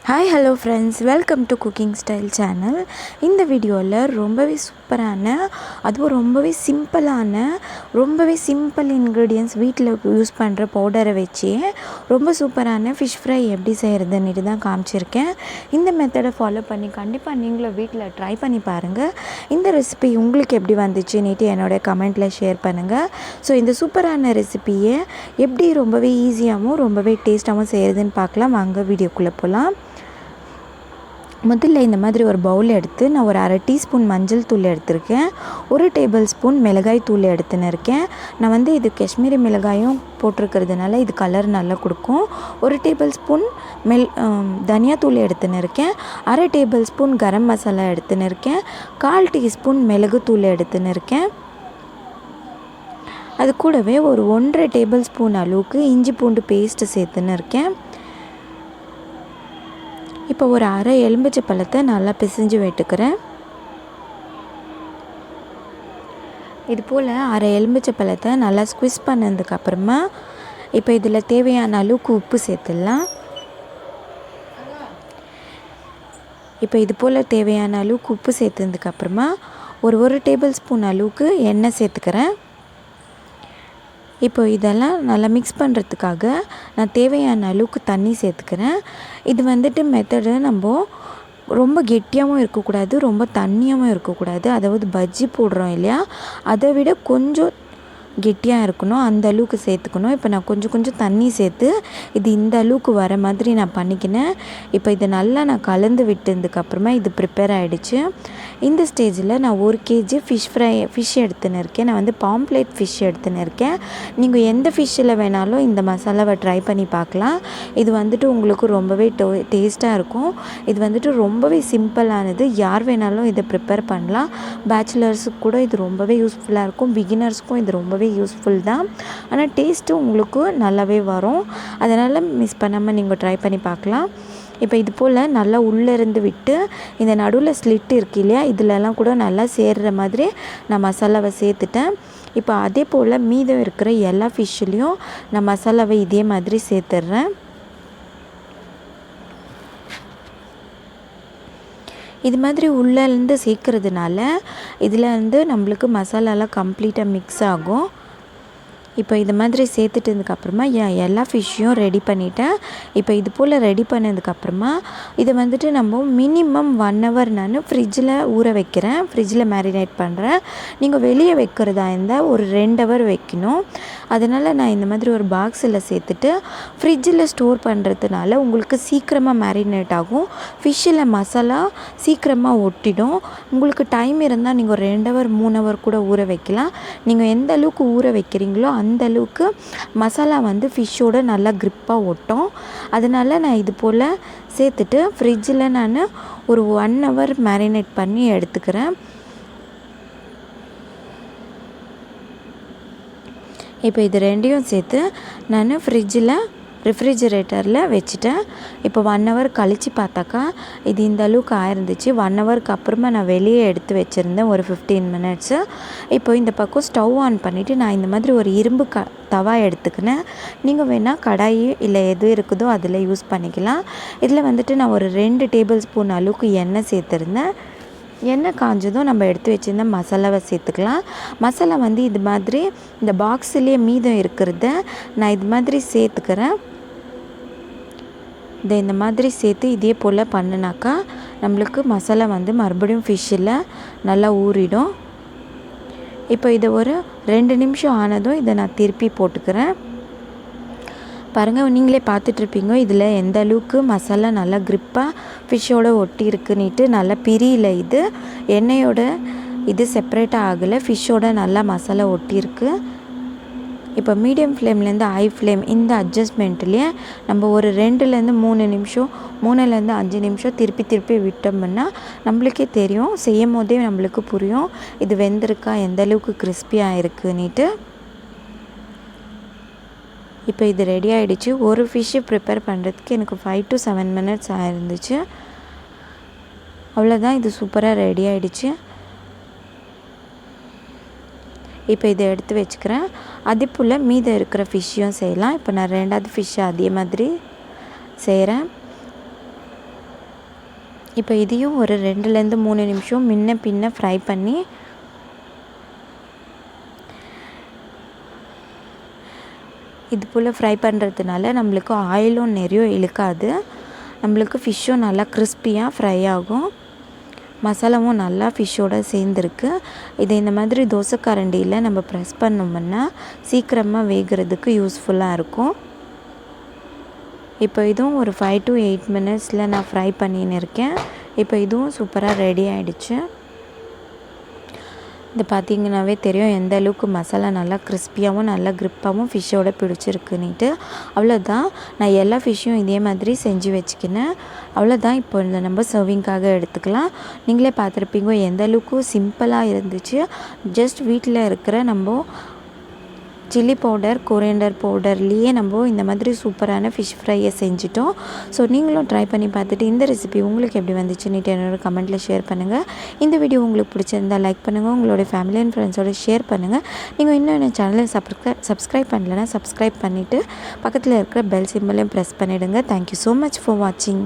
Hi hello friends, welcome to cooking style channel. இந்த வீடியோவில் ரொம்பவே சூப்பரான, அதுவும் ரொம்பவே சிம்பிள் இன்க்ரீடியன்ட்ஸ் வீட்டில் யூஸ் பண்ணுற பவுடரை வச்சு ரொம்ப சூப்பரான ஃபிஷ் ஃப்ரை எப்படி செய்கிறதுன்னுட்டு தான் காமிச்சிருக்கேன். இந்த மெத்தடை ஃபாலோ பண்ணி கண்டிப்பாக நீங்களும் வீட்டில் ட்ரை பண்ணி பாருங்கள். இந்த ரெசிபி உங்களுக்கு எப்படி வந்துச்சுன்னுட்டு என்னோடய கமெண்ட்டில் ஷேர் பண்ணுங்கள். ஸோ இந்த சூப்பரான ரெசிபியை எப்படி ரொம்பவே ஈஸியாகவும் ரொம்பவே டேஸ்ட்டாகவும் செய்கிறதுன்னு பார்க்கலாம். வாங்க வீடியோக்குள்ளே போகலாம். முதல்ல இந்த மாதிரி ஒரு பவுல் எடுத்து நான் ஒரு 1/2 டீஸ்பூன் மஞ்சள் தூள் எடுத்திருக்கேன். 1 டேபிள் ஸ்பூன் மிளகாய் தூள் எடுத்துன்னு இருக்கேன். நான் இது காஷ்மீரி மிளகாயும் போட்டிருக்கிறதுனால இது கலர் நல்லா கொடுக்கும். 1 டேபிள் ஸ்பூன் தனியாத்தூள் எடுத்துன்னு இருக்கேன். 1/2 டேபிள் ஸ்பூன் கரம் மசாலா எடுத்துன்னு இருக்கேன். 1/4 டீஸ்பூன் மிளகுத்தூள் எடுத்துன்னு இருக்கேன். அது கூடவே ஒரு 1.5 டேபிள் ஸ்பூன் அளவுக்கு இஞ்சி பூண்டு பேஸ்ட்டு சேர்த்துன்னு இருக்கேன். இப்போ ஒரு 1/2 எலுமிச்சை பழத்தை நல்லா பிசைஞ்சு விட்டுக்கிறேன். இது போல் 1/2 எலுமிச்சை பழத்தை நல்லா ஸ்குவீஸ் பண்ணதுக்கப்புறமா இப்போ இதில் தேவையான அளவுக்கு உப்பு சேர்த்துடலாம். இப்போ இது போல் தேவையான அளவுக்கு உப்பு சேர்த்ததுக்கப்புறமா ஒரு டேபிள் ஸ்பூன் அளவுக்கு எண்ணெய் சேர்த்துக்கிறேன். இப்போ இதெல்லாம் நல்லா மிக்ஸ் பண்ணுறதுக்காக நான் தேவையான அளவுக்கு தண்ணி சேர்த்துக்கிறேன். இது மெத்தடு நம்ம ரொம்ப கெட்டியாகவும் இருக்கக்கூடாது, ரொம்ப தண்ணியாகவும் இருக்கக்கூடாது. அதாவது பஜ்ஜி போடுறோம் இல்லையா, அதை விட கொஞ்சம் கெட்டியாக இருக்கணும், அந்த அளவுக்கு சேர்த்துக்கணும். இப்போ நான் கொஞ்சம் தண்ணி சேர்த்து இது இந்த அளவுக்கு வர மாதிரி நான் பண்ணிக்கினேன். இப்போ இதை நல்லா நான் கலந்து விட்டதுக்கப்புறமா இது ப்ரிப்பேர் ஆகிடுச்சு. இந்த ஸ்டேஜில் நான் 1 கேஜி ஃபிஷ் எடுத்துன்னு இருக்கேன். நான் பாம்ப்ளேட் ஃபிஷ் எடுத்துன்னு இருக்கேன். நீங்கள் எந்த ஃபிஷ்ஷில் வேணாலும் இந்த மசாலாவை ட்ரை பண்ணி பார்க்கலாம். இது உங்களுக்கு ரொம்பவே டேஸ்ட்டாக இருக்கும். இது ரொம்பவே சிம்பிளானது, யார் வேணாலும் இதை ப்ரிப்பேர் பண்ணலாம். பேச்சுலர்ஸுக்கு கூட இது ரொம்பவே யூஸ்ஃபுல்லாக இருக்கும், பிகினர்ஸ்க்கும் இது ரொம்பவே யூஸ்ஃபுல் தான். ஆனால் டேஸ்ட்டு உங்களுக்கு நல்லாவே வரும். அதனால் மிஸ் பண்ணாமல் நீங்கள் ட்ரை பண்ணி பார்க்கலாம். இப்போ இது போல் நல்லா உள்ளேருந்து விட்டு இந்த நடுவில் ஸ்லிட் இருக்கு இல்லையா, இதிலெல்லாம் கூட நல்லா சேர்கிற மாதிரி நான் மசாலாவை சேர்த்துட்டேன். இப்போ அதே போல் மீதம் இருக்கிற எல்லா ஃபிஷ்ஷுலேயும் நான் மசாலாவை இதே மாதிரி சேர்த்துட்றேன். இது மாதிரி உள்ளேருந்து சேர்க்கறதுனால இதில் நம்மளுக்கு மசாலாலாம் கம்ப்ளீட்டாக மிக்ஸ் ஆகும். இப்போ இது மாதிரி சேர்த்துட்டதுக்கப்புறமா எல்லா ஃபிஷ்ஷையும் ரெடி பண்ணிட்டேன். இப்போ இது போல் ரெடி பண்ணதுக்கப்புறமா இதை நம்ம மினிமம் 1 ஹவர் நான் ஃப்ரிட்ஜில் ஊற வைக்கிறேன், ஃப்ரிட்ஜில் மேரினேட் பண்ணுறேன். நீங்கள் வெளியே வைக்கிறதா இருந்தால் ஒரு 2 ஹவர் வைக்கணும். அதனால் நான் இந்த மாதிரி ஒரு பாக்ஸில் சேர்த்துட்டு ஃப்ரிட்ஜில் ஸ்டோர் பண்ணுறதுனால உங்களுக்கு சீக்கிரமாக மேரினேட் ஆகும். ஃபிஷ்ஷில் மசாலா சீக்கிரமாக ஒட்டிடும். உங்களுக்கு டைம் இருந்தால் நீங்கள் 2 ஹவர் 3 ஹவர் கூட ஊற வைக்கலாம். நீங்கள் எந்த அளவுக்கு ஊற வைக்கிறீங்களோ அந்த அளவுக்கு மசாலா ஃபிஷ்ஷோட நல்லா க்ரிப்பாக ஒட்டும். அதனால் நான் இது போல் சேர்த்துட்டு ஃப்ரிட்ஜில் நான் ஒரு 1 ஹவர் மேரினேட் பண்ணி எடுத்துக்கிறேன். இப்போ இது ரெண்டையும் சேர்த்து நான் ரெஃப்ரிஜிரேட்டரில் வச்சுட்டேன். இப்போ 1 ஹவர் கழித்து பார்த்தாக்கா இது இந்த அளவுக்கு ஆயிருந்துச்சு. 1 ஹவருக்கு அப்புறமா நான் வெளியே எடுத்து வச்சுருந்தேன் ஒரு 15 மினிட்ஸு. இப்போ இந்த பக்கம் ஸ்டவ் ஆன் பண்ணிவிட்டு நான் இந்த மாதிரி ஒரு இரும்பு தவா எடுத்துக்கினேன். நீங்கள் வேணால் கடாயி இல்லை எது இருக்குதோ அதில் யூஸ் பண்ணிக்கலாம். இதில் நான் ஒரு 2 டேபிள் ஸ்பூன் அளவுக்கு எண்ணெய் சேர்த்துருந்தேன். எண்ணெய் காஞ்சதும் நம்ம எடுத்து வச்சுருந்த மசாலாவை சேர்த்துக்கலாம். மசாலா இது மாதிரி இந்த பாக்ஸ்லேயே மீதம் இருக்கிறத நான் இது மாதிரி சேர்த்துக்கிறேன். இந்த மாதிரி சேர்த்து இதே போல் பண்ணினாக்கா நம்மளுக்கு மசாலா மறுபடியும் ஃபிஷ்ஷில் நல்லா ஊறிடும். இப்போ இதை ஒரு 2 நிமிஷம் ஆனதும் இதை நான் திருப்பி போட்டுக்கிறேன். பாருங்கள், நீங்களே பார்த்துட்ருப்பீங்க இதில் எந்த அளவுக்கு மசாலா நல்லா க்ரிப்பாக ஃபிஷ்ஷோடு ஒட்டி இருக்குன்னுட்டு. நல்லா பிரியல, இது எண்ணெயோட இது செப்பரேட்டாக ஆகலை, ஃபிஷ்ஷோட நல்லா மசாலா ஒட்டியிருக்கு. இப்போ மீடியம் ஃப்ளேம்லேருந்து ஹை ஃப்ளேம் இந்த அட்ஜஸ்ட்மெண்ட்லேயே நம்ம ஒரு 2லேருந்து 3 நிமிஷம் 3லேருந்து 5 நிமிஷம் திருப்பி விட்டோம்னா நம்மளுக்கே தெரியும், செய்யும் போதே நம்மளுக்கு புரியும் இது வெந்திருக்கா, எந்த அளவுக்கு கிறிஸ்பியாக இருக்குன்னுட்டு. இப்போ இது ரெடி ஆகிடுச்சு. ஒரு ஃபிஷ்ஷு ப்ரிப்பேர் பண்ணுறதுக்கு எனக்கு 5 to 7 மினிட்ஸ் ஆயிருந்துச்சு. அவ்வளோதான், இது சூப்பராக ரெடி ஆகிடுச்சு. இப்போ இதை எடுத்து வச்சுக்கிறேன். அதே போல் மீதம் இருக்கிற ஃபிஷ்ஷையும் செய்யலாம். இப்போ நான் 2வது ஃபிஷ்ஷை அதே மாதிரி செய்கிறேன். இப்போ இதையும் ஒரு 2லேருந்து 3 நிமிஷம் முன்ன பின்ன ஃப்ரை பண்ணி இது போல் ஃப்ரை பண்ணுறதுனால நம்மளுக்கு ஆயிலும் நிறைய இழுக்காது, நம்மளுக்கு ஃபிஷ்ஷும் நல்லா கிறிஸ்பியாக ஃப்ரை ஆகும், மசாலாவும் நல்லா ஃபிஷ்ஷோடு சேர்ந்துருக்கு. இதை இந்த மாதிரி தோசை கரண்டியில் நம்ம ப்ரெஸ் பண்ணோம்னா சீக்கிரமாக வேகிறதுக்கு யூஸ்ஃபுல்லாக இருக்கும். இப்போ இதுவும் ஒரு 5 to 8 மினிட்ஸில் நான் ஃப்ரை பண்ணின்னு இருக்கேன். இப்போ இதுவும் சூப்பராக ரெடி ஆகிடுச்சு. இது பார்த்திங்கனாவே தெரியும் எந்த அளவுக்கு மசாலா நல்லா கிறிஸ்பியாகவும் நல்லா க்ரிப்பாகவும் ஃபிஷ்ஷோட பிடிச்சிருக்குன்னுட்டு. அவ்வளோதான், நான் எல்லா ஃபிஷ்ஷையும் இதே மாதிரி செஞ்சு வச்சுக்கினேன். அவ்வளோதான், இப்போ இந்த நம்ம சர்விங்காக எடுத்துக்கலாம். நீங்களே பார்த்துருப்பீங்க எந்த அளவுக்கு சிம்பிளாக இருந்துச்சு. ஜஸ்ட் வீட்டில் இருக்கிற நம்ம சில்லி பவுடர், கொரியாண்டர் பவுடர்லேயே நம்ம இந்த மாதிரி சூப்பரான ஃபிஷ் ஃப்ரையை செஞ்சிட்டோம். ஸோ நீங்களும் ட்ரை பண்ணி பார்த்துட்டு இந்த ரெசிபி உங்களுக்கு எப்படி வந்துச்சுன்னுட்டு என்னோட கமெண்ட்டில் ஷேர் பண்ணுங்கள். இந்த வீடியோ உங்களுக்கு பிடிச்சிருந்தால் லைக் பண்ணுங்கள், உங்களோட ஃபேமிலி அண்ட் ஃப்ரெண்ட்ஸோட ஷேர் பண்ணுங்கள். நீங்கள் இன்னும் என்ன சேனலை சப்ஸ்கிரைப் பண்ணலைன்னா சப்ஸ்கிரைப் பண்ணிவிட்டு பக்கத்தில் இருக்கிற பெல் சிம்பலையும் ப்ரெஸ் பண்ணிவிடுங்க. தேங்க்யூ ஸோ மச் ஃபார் வாட்சிங்.